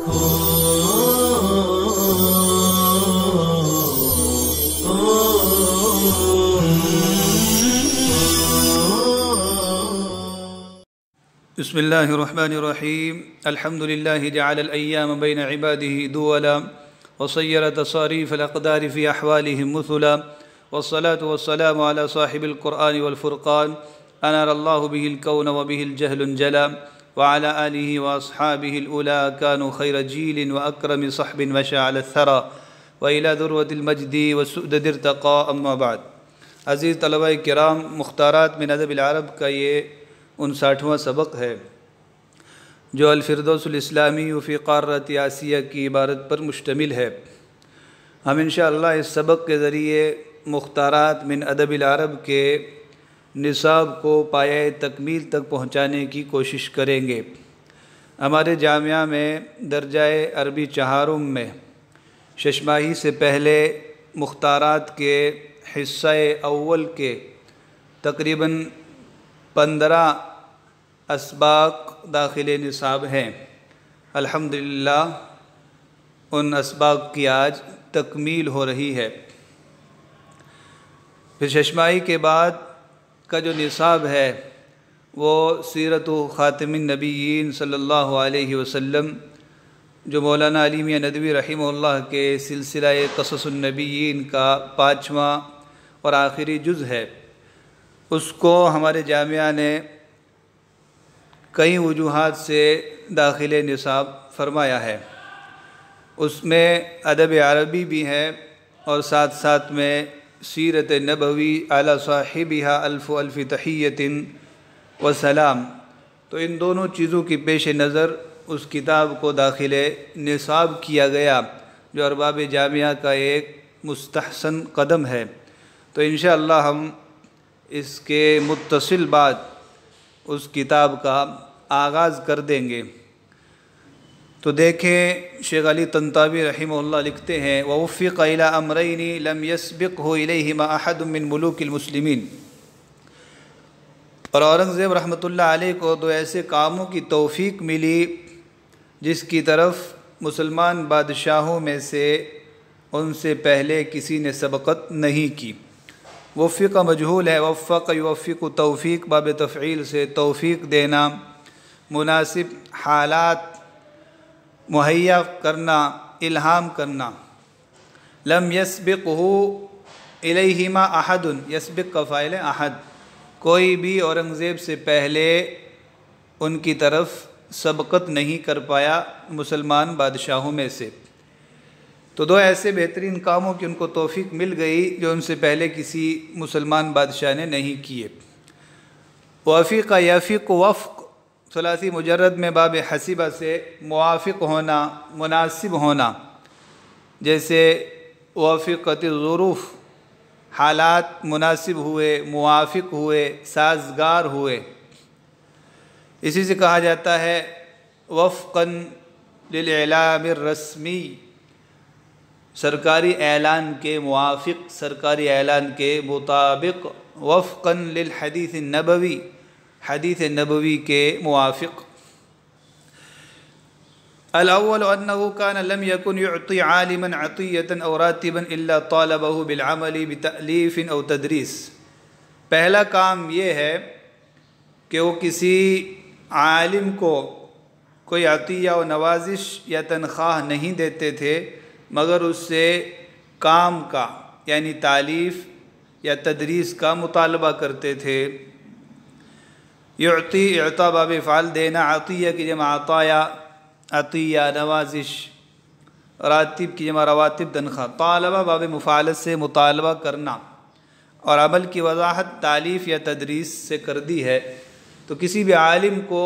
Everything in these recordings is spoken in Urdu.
بسم الله الرحمن الرحيم. الحمد لله جعل الأيام بين عباده دولا وصير تصاريف الأقدار في أحوالهم مثلا، والصلاة والسلام على صاحب القرآن والفرقان أنار الله به الكون وبه الجهل انجلى، وعلى آله وأصحابه الأولى كانوا خير جيل وأكرم صحب مشى على الثرى وإلى ذروة المجد والسؤدد ارتقى. أما بعد. عزیز طلباء کرام، مختارات من ادب العرب کا یہ 59واں سبق ہے جو الفردوس الاسلامی فی قارۃ آسیہ کی عبارت پر مشتمل ہے. ہم انشاءاللہ اس سبق کے ذریعے مختارات من ادب العرب کے نصاب کو پایۂ تکمیل تک پہنچانے کی کوشش کریں گے. ہمارے جامعہ میں درجہ عربی چہارم میں ششماہی سے پہلے مختارات کے حصہ اول کے تقریباً 15 اسباق داخل نصاب ہیں. الحمدللہ ان اسباق کی آج تکمیل ہو رہی ہے. پھر ششماہی کے بعد کا جو نصاب ہے وہ سیرت خاتم النبیین صلی اللہ علیہ وسلم جو مولانا علی میاں ندوی رحمہ اللہ کے سلسلہ قصص النبیین کا 5واں اور آخری جز ہے. اس کو ہمارے جامعہ نے کئی وجوہات سے داخل نصاب فرمایا ہے. اس میں ادب عربی بھی ہے اور ساتھ ساتھ میں سیرت نبوی علی صاحبہا الف الف تحیۃ و سلام. تو ان دونوں چیزوں کی پیش نظر اس کتاب کو داخل نصاب کیا گیا جو ارباب جامعہ کا ایک مستحسن قدم ہے. تو انشاءاللہ ہم اس کے متصل بعد اس کتاب کا آغاز کر دیں گے. تو دیکھیں شیخ علی طنطاوی رحمہ اللہ لکھتے ہیں ووفق الی امرین لم یسبقہ الیہما احد من ملوک المسلمین. اور اورنگزیب رحمۃ اللہ علیہ کو دو ایسے کاموں کی توفیق ملی جس کی طرف مسلمان بادشاہوں میں سے ان سے پہلے کسی نے سبقت نہیں کی. وفق مجہول ہے، وفق یوفق توفیق باب تفعیل سے توفیق دینا، مناسب حالات مہیا کرنا، الہام کرنا. لم یسبقہ الیہما احد، یسبق کا فاعل ہے احد، کوئی بھی اورنگزیب سے پہلے ان کی طرف سبقت نہیں کر پایا مسلمان بادشاہوں میں سے. تو دو ایسے بہترین کاموں کی ان کو توفیق مل گئی جو ان سے پہلے کسی مسلمان بادشاہ نے نہیں کیے. وفق یفق وفق ثلاثی مجرد میں باب حسیبہ سے موافق ہونا، مناسب ہونا، جیسے وافقت الظروف، حالات مناسب ہوئے، موافق ہوئے، سازگار ہوئے. اسی سے کہا جاتا ہے وفقاً للاعلام الرسمی، سرکاری اعلان کے موافق، سرکاری اعلان کے مطابق. وفقاً للحدیث النبوی، حدیث نبوی کے موافق. الاول انه كان لم يكن يعطي عالما عطية او راتبا الا طالبه بالعمل بتألیف او تدریس. پہلا کام یہ ہے کہ وہ کسی عالم کو کوئی عطیہ و نوازش یا تنخواہ نہیں دیتے تھے مگر اس سے کام کا یعنی تالیف یا تدریس کا مطالبہ کرتے تھے. یعطی اعطا باب فعل دینا، عطیہ کی جمع عطایا، عطیہ نوازش، راتب کی جمع رواتب تنخواہ. طالبہ باب مفعلت سے مطالبہ کرنا، اور عمل کی وضاحت تالیف یا تدریس سے کر دی ہے. تو کسی بھی عالم کو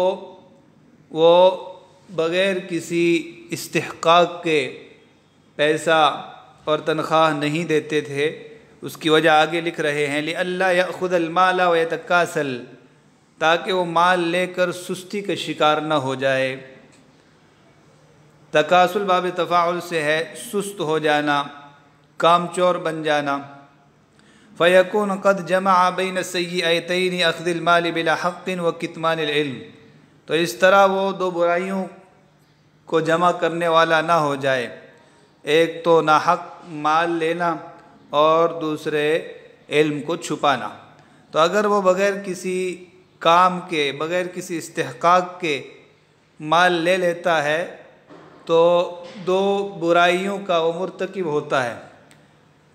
وہ بغیر کسی استحقاق کے پیسہ اور تنخواہ نہیں دیتے تھے. اس کی وجہ آگے لکھ رہے ہیں لئلا یأخذ المال ویتکاسل، تاکہ وہ مال لے کر سستی کا شکار نہ ہو جائے. تکاسل باب تفاعل سے ہے سست ہو جانا، کام چور بن جانا. فیکون قد جمع بین السیئتین اخذ المال بلا حق و کتمان العلم. تو اس طرح وہ دو برائیوں کو جمع کرنے والا نہ ہو جائے، ایک تو ناحق مال لینا اور دوسرے علم کو چھپانا۔ تو اگر وہ بغیر کسی کام کے، بغیر کسی استحقاق کے مال لے لیتا ہے تو دو برائیوں کا وہ مرتکب ہوتا ہے۔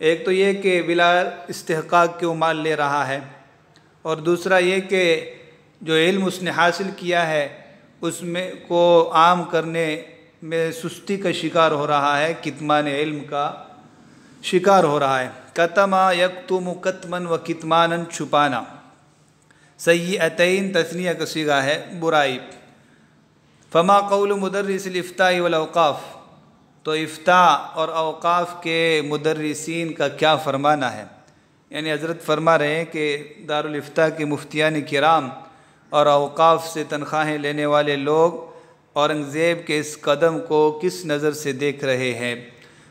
ایک تو یہ کہ بلا استحقاق کے وہ مال لے رہا ہے، اور دوسرا یہ کہ جو علم اس نے حاصل کیا ہے اس میں کو عام کرنے میں سستی کا شکار ہو رہا ہے، کتمان علم کا شکار ہو رہا ہے۔ کتما یکتم کتمن و کتمانن، چھپانا۔ سیئتین تثنیہ کا صیغہ ہے، برائی۔ فما قول مدرس الافتاء والاوقاف، تو افتاء اور اوقاف کے مدرسین کا کیا فرمانا ہے؟ یعنی حضرت فرما رہے ہیں کہ دارالافتاء کے مفتیان کرام اور اوقاف سے تنخواہیں لینے والے لوگ اورنگزیب کے اس قدم کو کس نظر سے دیکھ رہے ہیں؟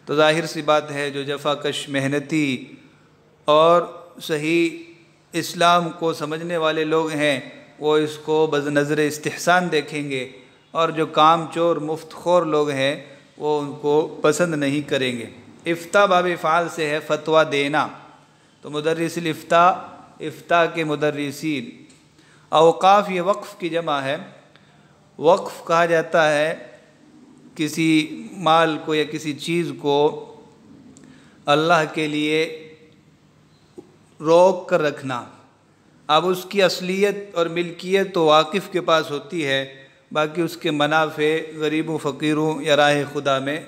تو ظاہر سی بات ہے جو جفا کش، محنتی اور صحیح اسلام کو سمجھنے والے لوگ ہیں وہ اس کو بنظر استحسان دیکھیں گے، اور جو کام چور مفت خور لوگ ہیں وہ ان کو پسند نہیں کریں گے۔ افتاء باب افعال سے ہے، فتویٰ دینا، تو مدرس الافتاء، افتاء کے مدرسین۔ اوقاف یہ وقف کی جمع ہے۔ وقف کہا جاتا ہے کسی مال کو یا کسی چیز کو اللہ کے لیے روک کر رکھنا۔ اب اس کی اصلیت اور ملکیت تو واقف کے پاس ہوتی ہے، باقی اس کے منافع غریبوں، فقیروں یا راہ خدا میں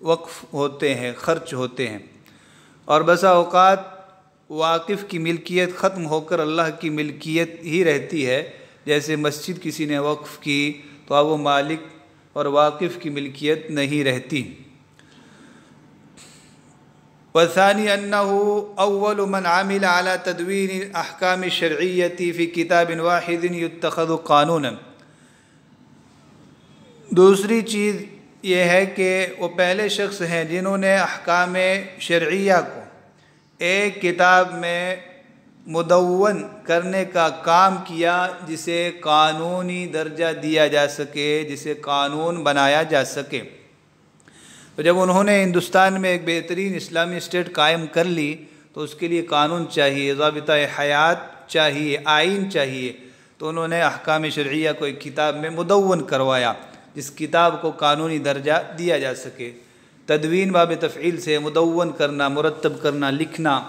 وقف ہوتے ہیں، خرچ ہوتے ہیں۔ اور بسا اوقات واقف کی ملکیت ختم ہو کر اللہ کی ملکیت ہی رہتی ہے، جیسے مسجد کسی نے وقف کی تو اب وہ مالک اور واقف کی ملکیت نہیں رہتی۔ والثانی انہ اول من عامل على تدوین الاحکام الشرعیۃ فی کتاب واحد یتخذ قانونا، دوسری چیز یہ ہے کہ وہ پہلے شخص ہیں جنہوں نے احکام شرعیہ کو ایک کتاب میں مدون کرنے کا کام کیا، جسے قانونی درجہ دیا جا سکے، جسے قانون بنایا جا سکے۔ تو جب انہوں نے ہندوستان میں ایک بہترین اسلامی اسٹیٹ قائم کر لی تو اس کے لیے قانون چاہیے، ضابطہ حیات چاہیے، آئین چاہیے، تو انہوں نے احکام شرعیہ کو ایک کتاب میں مدون کروایا جس کتاب کو قانونی درجہ دیا جا سکے۔ تدوین باب تفعیل سے مدون کرنا، مرتب کرنا، لکھنا۔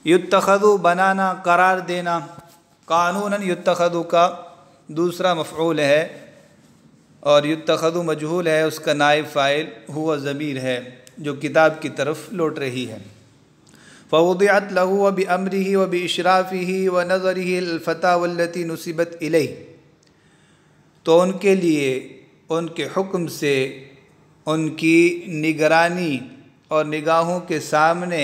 یتخذو بنانا، قرار دینا۔ قانوناً یتخذو کا دوسرا مفعول ہے، اور یتخذو مجہول ہے، اس کا نائب فاعل ہوا ضمیر ہے جو کتاب کی طرف لوٹ رہی ہے۔ فوضعت له وبأمره وبإشرافه ونظره الفتاوى التي نسبت إليه، تو ان کے لیے ان کے حکم سے، ان کی نگرانی اور نگاہوں کے سامنے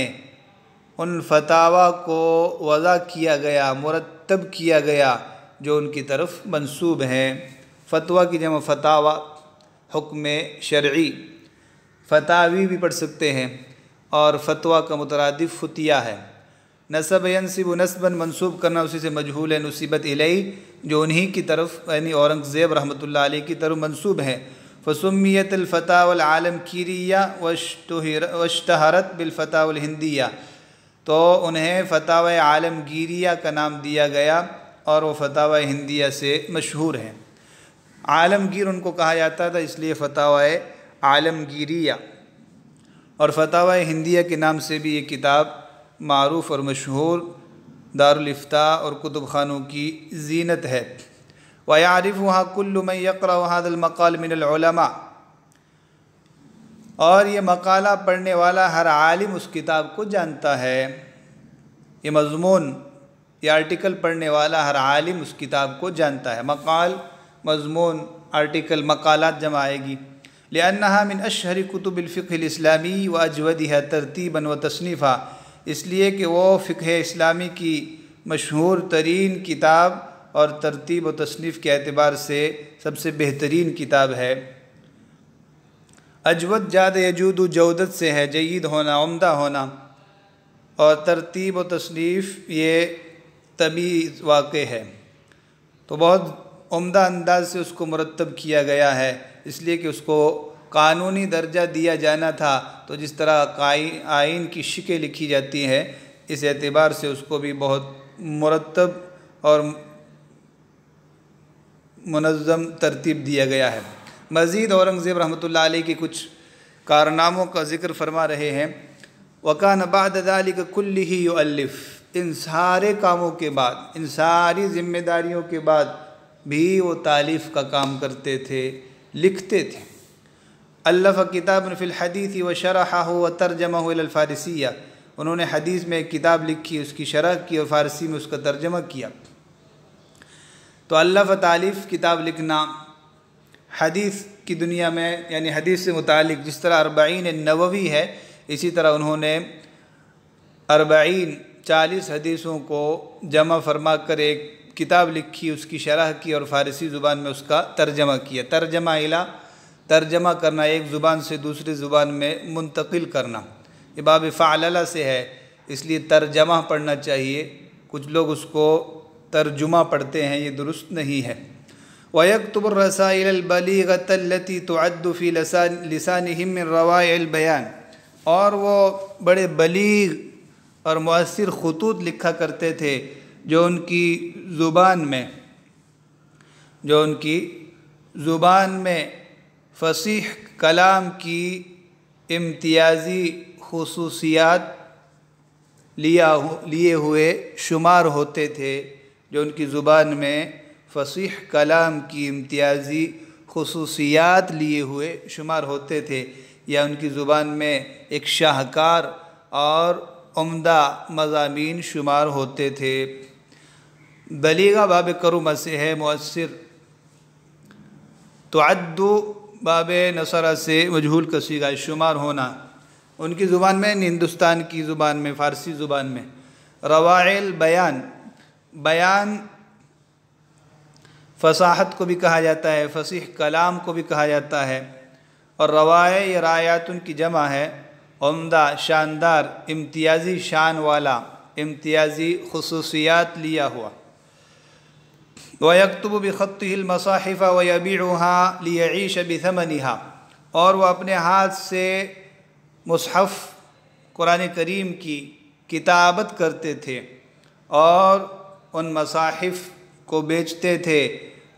ان فتاویٰ کو وضع کیا گیا، مرتب کیا گیا جو ان کی طرف منسوب ہیں۔ فتویٰ کی جمع فتاویٰ، حکم شرعی، فتاوی بھی پڑھ سکتے ہیں، اور فتویٰ کا مترادف فتیہ ہے۔ نسب ینسب نسبا، منسوب کرنا، اسی سے مجہول ہے، نسبت الیہ جو انہی کی طرف یعنی اورنگزیب رحمۃ اللہ علیہ کی طرف منسوب ہے۔ فسمیت الفتاوی العالمگیریہ واشتہرت بالفتاوی الہندیہ، تو انہیں فتاوی عالمگیریہ کا نام دیا گیا اور وہ فتاوی ہندیہ سے مشہور ہیں۔ عالمگیر ان کو کہا جاتا تھا، اس لیے فتاوی عالمگیریہ، اور فتاوی ہندیہ کے نام سے بھی یہ کتاب معروف اور مشہور دارالافتاء اور کتب خانوں کی زینت ہے۔ وَيَعْرِفُهَا كُلُّ مَنْ يَقْرَأُ هَذَا الْمَقَالَ مِنَ الْعُلَمَاءِ، اور یہ مقالہ پڑھنے والا ہر عالم اس کتاب کو جانتا ہے۔ یہ مضمون، یہ آرٹیکل پڑھنے والا ہر عالم اس کتاب کو جانتا ہے۔ مقال، مضمون، آرٹیکل، مقالات جمع آئے گی۔ لأنها من اشہر کتب الفقہ الاسلامی واجودها ترتیبا وتصنیفا، اس لیے کہ وہ فقہ اسلامی کی مشہور ترین کتاب اور ترتیب و تصنیف کے اعتبار سے سب سے بہترین کتاب ہے۔ اجود جاد یجود جودت سے ہے، جید ہونا، عمدہ ہونا، اور ترتیب و تصنیف یہ تمیز واقع ہے، تو بہت عمدہ انداز سے اس کو مرتب کیا گیا ہے۔ اس لیے کہ اس کو قانونی درجہ دیا جانا تھا، تو جس طرح آئین کی شکیں لکھی جاتی ہیں اس اعتبار سے اس کو بھی بہت مرتب اور منظم ترتیب دیا گیا ہے۔ مزید اورنگزیب رحمۃ اللہ علیہ کی کچھ کارناموں کا ذکر فرما رہے ہیں۔ وَكَانَ بَعْدَ ذَلِكَ كُلِّهِ يُؤَلِّفُ، ان سارے کاموں کے بعد، ان ساری ذمہ داریوں کے بعد بھی وہ تالیف کا کام کرتے تھے، لکھتے تھے۔ الف کتاب فی الحدیث وشرحہ وترجمہ الی الفارسیہ، انہوں نے حدیث میں ایک کتاب لکھی، اس کی شرح کی اور فارسی میں اس کا ترجمہ کیا۔ تو الف تالیف کتاب لکھنا حدیث کی دنیا میں، یعنی حدیث سے متعلق جس طرح 40 نووی ہے، اسی طرح انہوں نے 40 حدیثوں کو جمع فرما کر ایک کتاب لکھی، اس کی شرح کی اور فارسی زبان میں اس کا ترجمہ کیا۔ ترجمہ الی، ترجمہ کرنا، ایک زبان سے دوسری زبان میں منتقل کرنا، یہ باب فعللہ سے ہے، اس لیے ترجمہ پڑھنا چاہیے، کچھ لوگ اس کو ترجمہ پڑھتے ہیں، یہ درست نہیں ہے۔ وَيَكْتُبُ الرَّسَائِلَ الْبَلِيغَةَ الَّتِي تُعَدُّ فِي لِسَانِهِمْ مِنْ رَوَائِعِ الْبَيَانِ، اور وہ بڑے بلیغ اور مؤثر خطوط لکھا کرتے تھے جو ان کی زبان میں فصیح کلام کی امتیازی خصوصیات لیے ہوئے شمار ہوتے تھے، جو ان کی زبان میں فصیح کلام کی امتیازی خصوصیات لیے ہوئے شمار ہوتے تھے، یا ان کی زبان میں ایک شاہکار اور عمدہ مضامین شمار ہوتے تھے۔ بلیغہ باب کرما سے ہے، مؤثر۔ تعدو باب نصرہ سے مجہول کا صیغہ، شمار ہونا، ان کی زبان میں، ہندوستان کی زبان میں، فارسی زبان میں۔ روائع البیان، بیان فصاحت کو بھی کہا جاتا ہے، فصیح کلام کو بھی کہا جاتا ہے، اور روائع یہ رایات ان کی جمع ہے، عمدہ، شاندار، امتیازی شان والا، امتیازی خصوصیات لیا ہوا۔ وَيَكْتُبُ بِخَطِّهِ الْمَصَاحِفَ وَيَبِيعُهَا لِيَعِيشَ بِثَمَنِهَا، اور وہ اپنے ہاتھ سے مصحف قرآن کریم کی کتابت کرتے تھے اور ان مصاحف کو بیچتے تھے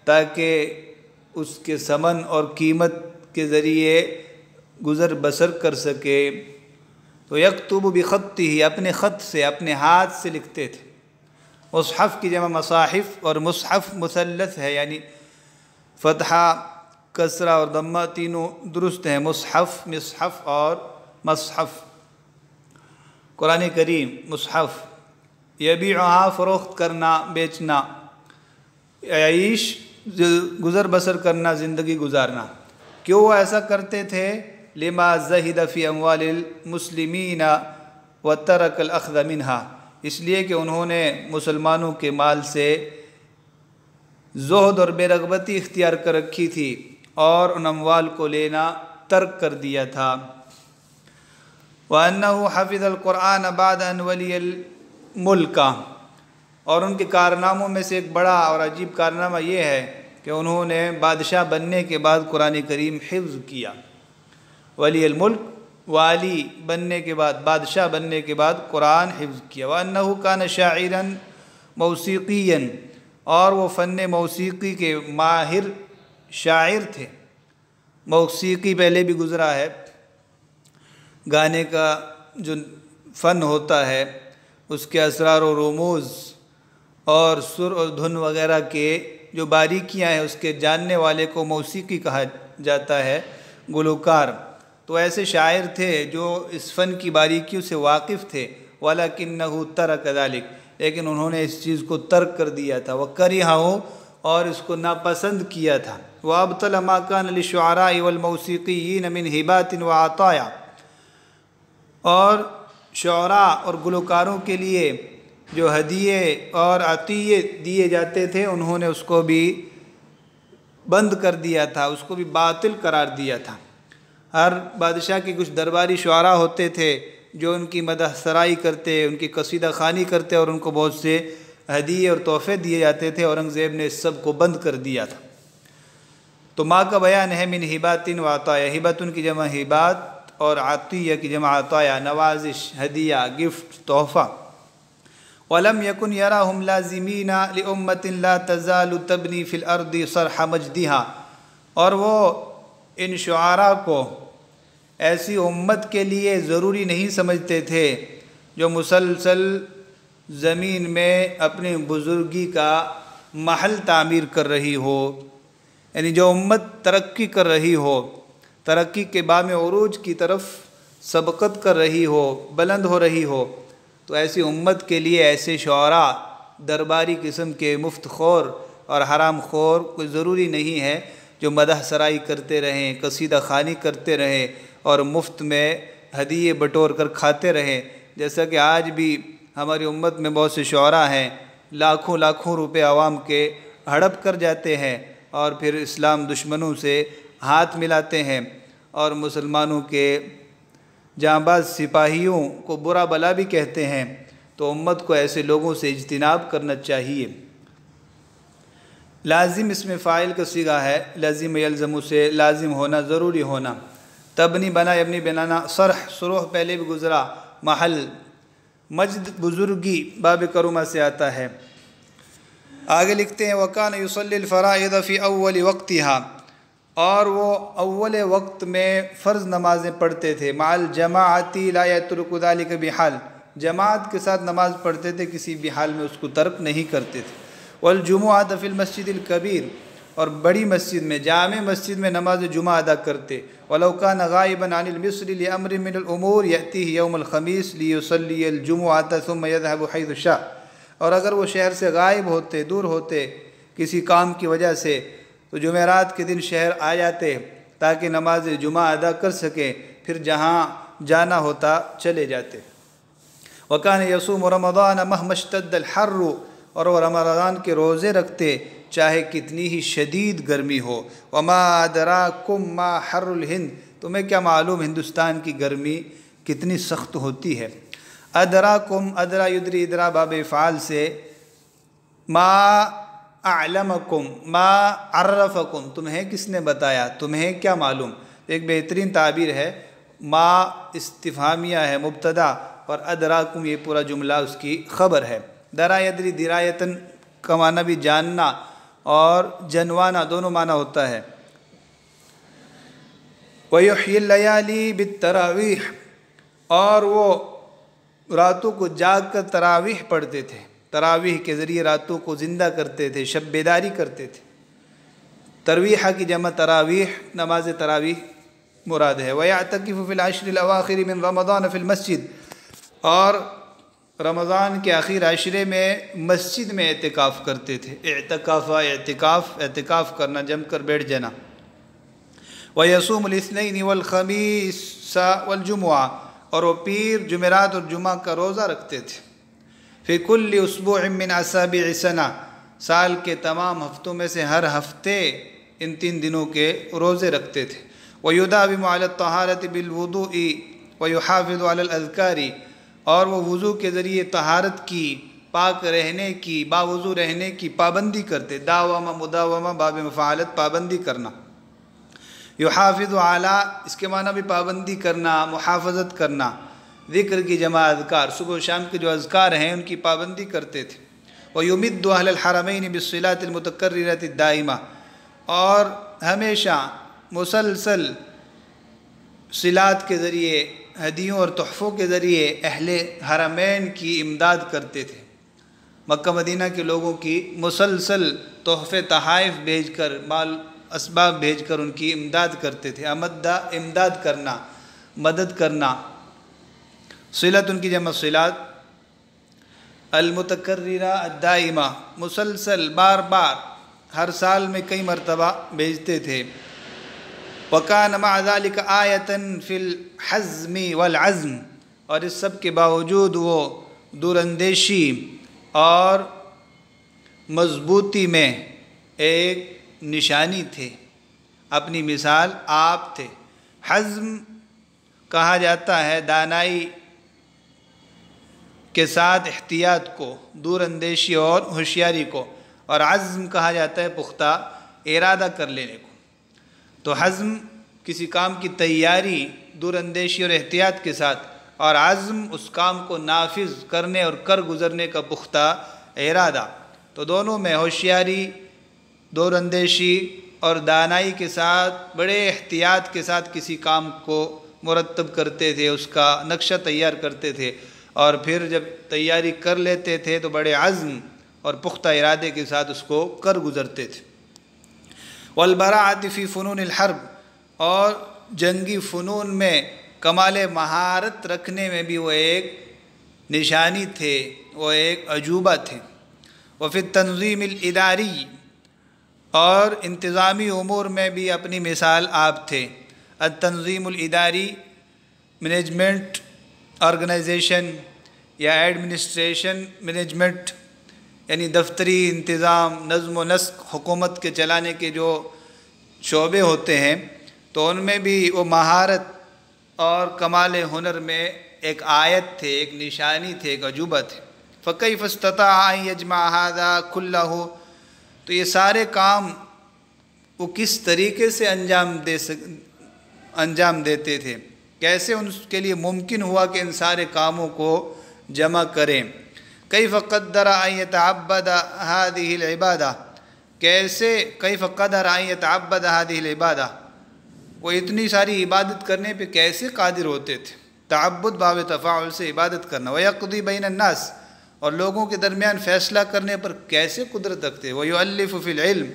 تاکہ اس کے ثمن اور قیمت کے ذریعے گزر بسر کر سکے۔ تو یکتب بخطہ، اپنے خط سے، اپنے ہاتھ سے لکھتے تھے۔ مصحف کی جمع مصاحف، اور مصحف مثلث ہے، یعنی فتحہ، کسرہ اور ضمہ تینوں درست ہیں، مصحف، مصحف اور مصحف۔ قرآن کریم مصحف، یبیعہا فروخت کرنا، بیچنا، عیش گزر بسر کرنا، زندگی گزارنا۔ کیوں وہ ایسا کرتے تھے؟ لما زہد فی اموال المسلمین وترک الاخذ منہا، اس لیے کہ انہوں نے مسلمانوں کے مال سے زہد اور بے رغبتی اختیار کر رکھی تھی اور ان اموال کو لینا ترک کر دیا تھا۔ وَأَنَّهُ حَفِظَ الْقُرْآنَ بَعْدَ أَنْ وَلِيَ الْمُلْكَ، اور ان کے کارناموں میں سے ایک بڑا اور عجیب کارنامہ یہ ہے کہ انہوں نے بادشاہ بننے کے بعد قرآن کریم حفظ کیا۔ ولی الملک، والی بننے کے بعد، بادشاہ بننے کے بعد قرآن حفظ کیا۔ وَأَنَّهُ كَانَ شَاعِرًا مَوْسِیقِيًا، اور وہ فن موسیقی کے ماہر شاعر تھے۔ موسیقی پہلے بھی گزرا ہے، گانے کا جو فن ہوتا ہے اس کے اسرار و رموز اور سر اور دھن وغیرہ کے جو باریکیاں ہیں اس کے جاننے والے کو موسیقی کہا جاتا ہے، گلوکار۔ تو ایسے شاعر تھے جو اس فن کی باریکیوں سے واقف تھے، وَلَكِنَّهُ تَرَكَ ذَلِكَ، لیکن انہوں نے اس چیز کو ترک کر دیا تھا، وَكَرِهَهُ، اور اس کو ناپسند کیا تھا۔ وَأَبْطَلَ مَا كَانَ لِلشُّعَرَاءِ وَالْمَوْسِيقِيِّينَ مِنْ هِبَاتٍ وَعَطَايَا، اور شعراء اور گلوکاروں کے لیے جو ہدیے اور عطیے دیے جاتے تھے انہوں نے اس کو بھی بند کر دیا تھا، اس کو بھی باطل قرار دیا تھا۔ ہر بادشاہ کے کچھ درباری شعراء ہوتے تھے جو ان کی مدح سرائی کرتے، ان کی قصیدہ خوانی کرتے، اور ان کو بہت سے ہدیے اور تحفے دیے جاتے تھے۔ اورنگزیب نے اس سب کو بند کر دیا تھا۔ تو ماں کا بیان ہے من ہبات و عطایا، ہبتن کی جمع ہبات اور عطیہ کی جمع عطایا، نوازش، ہدیہ، گفٹ، تحفہ۔ وَلَمْ يَكُنْ يَرَاهُمْ لَازِمِينَ لِأُمَّةٍ لَا تَزَالُ تَبْنِي فِي الْأَرْضِ صَرْحَ مَجْدِهَا، اور وہ ان شعراء کو ایسی امت کے لیے ضروری نہیں سمجھتے تھے جو مسلسل زمین میں اپنی بزرگی کا محل تعمیر کر رہی ہو، یعنی جو امت ترقی کر رہی ہو، ترقی کے بام عروج کی طرف سبقت کر رہی ہو، بلند ہو رہی ہو، تو ایسی امت کے لیے ایسے شعراء درباری قسم کے مفت خور اور حرام خور کوئی ضروری نہیں ہے جو مدح سرائی کرتے رہیں، قصیدہ خوانی کرتے رہیں اور مفت میں ہدیے بٹور کر کھاتے رہیں، جیسا کہ آج بھی ہماری امت میں بہت سے شعراء ہیں لاکھوں لاکھوں روپے عوام کے ہڑپ کر جاتے ہیں اور پھر اسلام دشمنوں سے ہاتھ ملاتے ہیں اور مسلمانوں کے جانباز سپاہیوں کو برا بلا بھی کہتے ہیں۔ تو امت کو ایسے لوگوں سے اجتناب کرنا چاہیے۔ لازم اس میں فاعل کا صیغہ ہے، لازم یلزم سے لازم ہونا، ضروری ہونا۔ تبنی بنا، یبنی بنانا، صرح سروح پہلے بھی گزرا، محل، مجد بزرگی باب کرما سے آتا ہے۔ آگے لکھتے ہیں وَكَانَ يُصَلِّي الْفَرَائِضَ فِي أَوَّلِ وَقْتِهَا، اور وہ اول وقت میں فرض نمازیں پڑھتے تھے، مع الجماعتی لا يترك ذلك بحال، جماعت کے ساتھ نماز پڑھتے تھے، کسی بھی حال میں اس کو ترک نہیں کرتے تھے۔ والجمعۃ فی المسجد الکبیر، اور بڑی مسجد میں، جامع مسجد میں نماز جمعہ ادا کرتے۔ ولو کان غائبا عن المصر لامر من الامور یاتیہ یوم الخمیس لیصلی الجمعۃ ثم یذهب حیث شاء، اور اگر وہ شہر سے غائب ہوتے، دور ہوتے کسی کام کی وجہ سے، تو جمعرات کے دن شہر آ جاتے تاکہ نماز جمعہ ادا کر سکیں، پھر جہاں جانا ہوتا چلے جاتے۔ وَكَانَ يَصُومُ رَمَضَانَ مَهْمَا اشْتَدَّ الْحَرُّ، اور وہ رمضان کے روزے رکھتے چاہے کتنی ہی شدید گرمی ہو۔ وَمَا أَدْرَاكُمْ مَا حَرُّ الْهِنْد، تمہیں کیا معلوم ہندوستان کی گرمی کتنی سخت ہوتی ہے۔ ادراکم، ادرا یدری، ادرا باب افعال سے، ما اعلمکم، ما عرفکم، تمہیں کس نے بتایا، تمہیں کیا معلوم۔ ایک بہترین تعبیر ہے، ما استفہامیہ ہے مبتدا اور ادراکم یہ پورا جملہ اس کی خبر ہے۔ درا یدری درایتن کا معنی بھی جاننا اور جنوانا دونوں معنی ہوتا ہے۔ وَيُحْيِي اللَّيَالِي بِالتَّرَاوِيحِ، اور وہ راتوں کو جاگ کر تراویح پڑھتے تھے، تراویح کے ذریعے راتوں کو زندہ کرتے تھے، شب بیداری کرتے تھے۔ ترویحہ کی جمع تراویح، نماز تراویح مراد ہے۔ وَيَعْتَكِفُ فِي الْعَشْرِ الْأَوَاخِرِ مِنْ رَمَضَانَ فِي الْمَسْجِدِ، اور رمضان کے آخر عشرے میں مسجد میں اعتکاف کرتے تھے۔ اعتکاف کرنا، جم کر بیٹھ جانا۔ وَيَصُومُ الْاِثْنَيْنِ وَالْخَمِيسَ وَالْجُمُعَةِ، اور وہ پیر، جمعرات اور جمعہ کا روزہ رکھتے تھے۔ فِي كُلِّ أُسْبُوعٍ مِّنْ أَسَابِعِ سَنَةٍ، سال کے تمام ہفتوں میں سے ہر ہفتے ان 3 دنوں کے روزے رکھتے تھے۔ وَيُدَاوِمُ عَلَى الطَّهَارَةِ بِالْوُضُوءِ وَيُحَافِظُ عَلَى الْأَذْكَارِ، اور وہ وضو کے ذریعے طہارت کی، پاک رہنے کی، باوضو رہنے کی پابندی کرتے۔ داومہ، مداومہ باب مفعالت، پابندی کرنا۔ یحافظ علی، اس کے معنی بھی پابندی کرنا، محافظت کرنا۔ ذکر کی جمع اذکار، صبح و شام کے جو اذکار ہیں ان کی پابندی کرتے تھے۔ وَيُمِدُّ أَهْلَ الْحَرَمَيْنِ بِالصِّلَاةِ الْمُتَكَرِّرَةِ الدَّائِمَةِ، اور ہمیشہ مسلسل صلات کے ذریعے، ہدیوں اور تحفوں کے ذریعے اہل حرمین کی امداد کرتے تھے۔ مکہ مدینہ کے لوگوں کی مسلسل تحفے، تحائف بھیج کر، مال اسباب بھیج کر ان کی امداد کرتے تھے۔ امداد کرنا، مدد کرنا۔ صلت ان کی جمع صلات، المتکررہ الدائمہ، مسلسل بار بار ہر سال میں کئی مرتبہ بھیجتے تھے۔ وَكَانَ مَعَ ذَلِكَ آیَةً فِي الْحَزْمِ وَالْعَزْمِ، اور اس سب کے باوجود وہ دور اندیشی اور مضبوطی میں ایک نشانی تھے، اپنی مثال آپ تھے۔ حزم کہا جاتا ہے دانائی کے ساتھ احتیاط کو، دور اندیشی اور ہوشیاری کو، اور عزم کہا جاتا ہے پختہ ارادہ کر لینے کو۔ تو حزم کسی کام کی تیاری دور اندیشی اور احتیاط کے ساتھ، اور عزم اس کام کو نافذ کرنے اور کر گزرنے کا پختہ ارادہ، تو دونوں میں ہوشیاری، دور اندیشی اور دانائی کے ساتھ بڑے احتیاط کے ساتھ کسی کام کو مرتب کرتے تھے، اس کا نقشہ تیار کرتے تھے، اور پھر جب تیاری کر لیتے تھے تو بڑے عزم اور پختہ ارادے کے ساتھ اس کو کر گزرتے تھے۔ والبراعۃ فی فنون الحرب، اور جنگی فنون میں کمال مہارت رکھنے میں بھی وہ ایک نشانی تھے، وہ ایک عجوبہ تھے۔ وفی التنظیم الاداری، اور انتظامی امور میں بھی اپنی مثال آپ تھے۔ التنظیم الاداری، مینجمنٹ، آرگنائزیشن یا ایڈمنسٹریشن مینجمنٹ، یعنی دفتری انتظام، نظم و نسق، حکومت کے چلانے کے جو شعبے ہوتے ہیں، تو ان میں بھی وہ مہارت اور کمال ہنر میں ایک آیت تھے، ایک نشانی تھے، ایک عجوبہ تھے۔ فَكَيْفَ اسْتَطَاعَ أَن يَجْمَعَ هَذَا كُلَّهُ، تو یہ سارے کام وہ کس طریقے سے انجام دیتے تھے، کیسے ان کے لیے ممکن ہوا کہ ان سارے کاموں کو جمع کریں۔ كيف قدر أن يتعبد هذه العبادة، کیسے كيف قدر أن يتعبد هذه العبادة، وہ اتنی ساری عبادت کرنے پہ کیسے قادر ہوتے تھے۔ تعبد باب تفاعل سے عبادت کرنا۔ وَيَقْضِي بَيْنَ النَّاسِ، اور لوگوں کے درمیان فیصلہ کرنے پر کیسے قدرت رکھتے۔ وَيُؤَلِّفُ فِي الْعِلْمِ،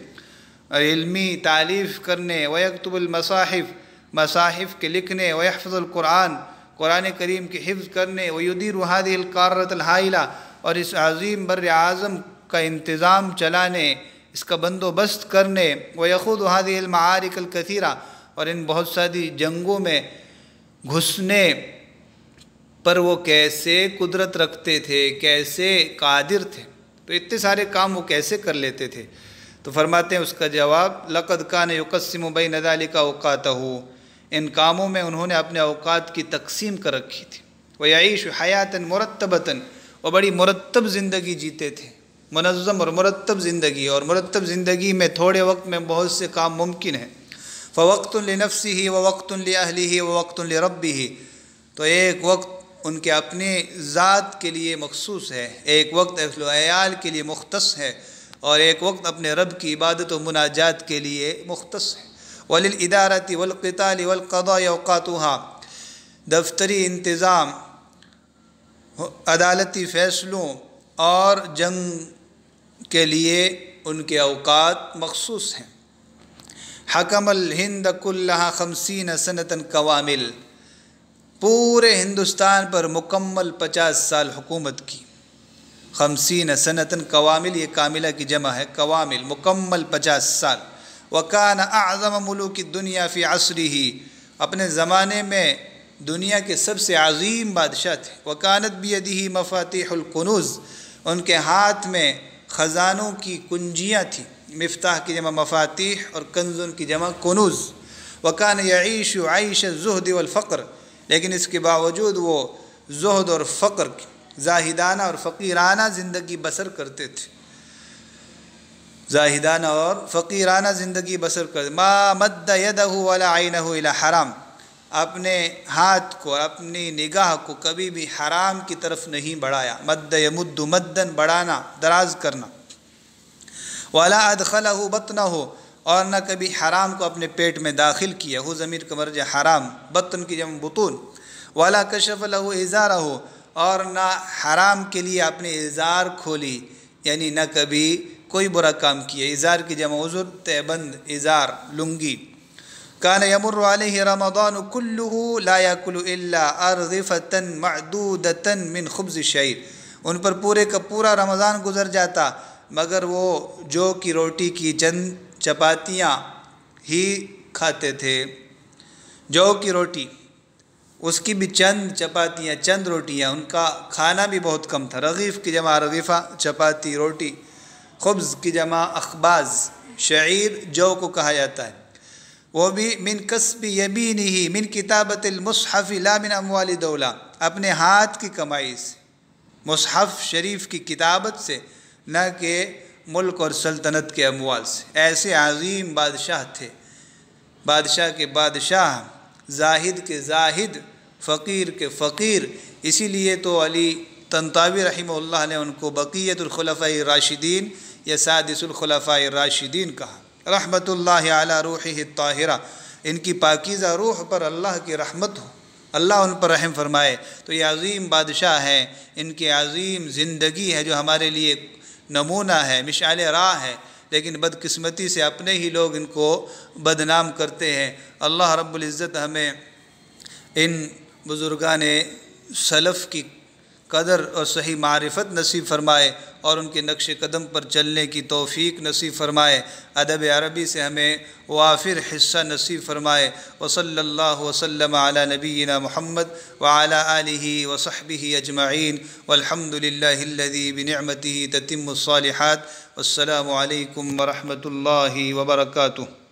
اور علمی تالیف کرنے۔ وَيَكْتُبُ الْمَصَاحِفِ، مصاحف کے لکھنے۔ وَيَحْفظُ الْقُرْآنِ، قرآن کریم کے حفظ کرنے۔ وَيُدِيرُ هَذِهِ الْقَارَّةَ الْهَائِلَةَ، اور اس عظیم بر اعظم کا انتظام چلانے، اس کا بندوبست کرنے۔ وَيَخُوضُ هَذِهِ الْمَعَارِكَ الْكَثِيرَةَ، اور ان بہت ساری جنگوں میں گھسنے پر وہ کیسے قدرت رکھتے تھے، کیسے قادر تھے، تو اتنے سارے کام وہ کیسے کر لیتے تھے۔ تو فرماتے ہیں اس کا جواب، لَقَدْ كَانَ يُقَسِّمُ بَيْنَ ذَلِكَ أَوْقَاتَهُ، ان کاموں میں انہوں نے اپنے اوقات کی تقسیم کر رکھی تھی۔ وَيَعِيشُ حَيَاةً مُرَتَّبَةً، وہ بڑی مرتب زندگی جیتے تھے، منظم اور مرتب زندگی، اور مرتب زندگی میں تھوڑے وقت میں بہت سے کام ممکن ہیں۔ فَوَقْتٌ لِنَفْسِهِ وَوَقْتٌ لِأَهْلِهِ وَوَقْتٌ لِرَبِّهِ، تو ایک وقت ان کے اپنے ذات کے لیے مخصوص ہے، ایک وقت اہل و عیال کے لیے مختص ہے، اور ایک وقت اپنے رب کی عبادت و مناجات کے لیے مختص ہے۔ وَلِلْإِدَارَةِ وَالْقِتَالِ وَالْقَضَاءِ أَوْقَاتُهَا، دفتری انتظام، عدالتی فیصلوں اور جنگ کے لیے ان کے اوقات مخصوص ہیں۔ حکم الہند کلہا 50 سنۃ قوامل، پورے ہندوستان پر مکمل 50 سال حکومت کی۔ 50 سنۃ قوامل، یہ کاملہ کی جمع ہے، قوامل مکمل 50 سال۔ وکان اعظم ملوک الدنیا فی عصرہ، اپنے زمانے میں دنیا کے سب سے عظیم بادشاہ تھے۔ وکانت بیدہ مفاتیح الکنوز، ان کے ہاتھ میں خزانوں کی کنجیاں تھیں۔ مفتاح کی جمع مفاتیح اور کنزن کی جمع کنوز۔ وکان یعیش عیش الزہد والفقر، لیکن اس کے باوجود وہ زہد اور فقر کی، زاہدانہ اور فقیرانہ زندگی بسر کرتے تھے، زاہدانہ اور فقیرانہ زندگی بسر کرتے۔ ما مد یدہ ولا عینہ الی حرام، اپنے ہاتھ کو، اپنی نگاہ کو کبھی بھی حرام کی طرف نہیں بڑھایا۔ مد یمد مدن، بڑھانا، دراز کرنا۔ ولا ادخلہ بطنہ، اور نہ کبھی حرام کو اپنے پیٹ میں داخل کیا، ہو ضمیر کا مرجع حرام، بطن کی جمع بطون۔ ولا کشف لہ ازارہ، اور نہ حرام کے لیے اپنے ازار کھولی، یعنی نہ کبھی کوئی برا کام کیا۔ ازار کی جمع عذر، تہبند، ازار، لنگی۔ کان یمر علیہ رمضان کلہ لا یاکل الا ارغفۃ معدودۃ من خبز الشعیر، ان پر پورے کا پورا رمضان گزر جاتا مگر وہ جو کی روٹی کی چند چپاتیاں ہی کھاتے تھے۔ جو کی روٹی، اس کی بھی چند چپاتیاں، چند روٹیاں، ان کا کھانا بھی بہت کم تھا۔ رغیف کی جمع رغیفہ، چپاتی، روٹی۔ خبز کی جمع اخباز، شعیر جو کو کہا جاتا ہے، وہ بھی من کسب یمینہ من کتابت المصحف لا من اموال دولہ، اپنے ہاتھ کی کمائی سے، مصحف شریف کی کتابت سے، نہ کہ ملک اور سلطنت کے اموال سے۔ ایسے عظیم بادشاہ تھے بادشاہ کے بادشاہ، زاہد کے زاہد، فقیر کے فقیر۔ اسی لیے تو علی طنطاوی رحمہ اللہ نے ان کو بقیۃ الخلفاء الراشدین یا سادس الخلفاء الراشدین کہا، رحمۃ اللہ علی روحہ الطاہرہ، ان کی پاکیزہ روح پر اللہ کی رحمت ہو، اللہ ان پر رحم فرمائے۔ تو یہ عظیم بادشاہ ہیں، ان کی عظیم زندگی ہے جو ہمارے لیے نمونہ ہے، مشعل راہ ہے، لیکن بدقسمتی سے اپنے ہی لوگ ان کو بدنام کرتے ہیں۔ اللہ رب العزت ہمیں ان بزرگان سلف کی قدر اور صحیح معرفت نصیب فرمائے اور ان کے نقش قدم پر چلنے کی توفیق نصیب فرمائے، ادب عربی سے ہمیں وافر حصہ نصیب فرمائے۔ وصلی اللہ وسلم علی نبینا محمد وعلی آلہ وصحبہ اجمعین، والحمد للہ الذی بنعمتہ تتم الصالحات۔ والسلام علیکم ورحمۃ اللہ وبرکاتہ۔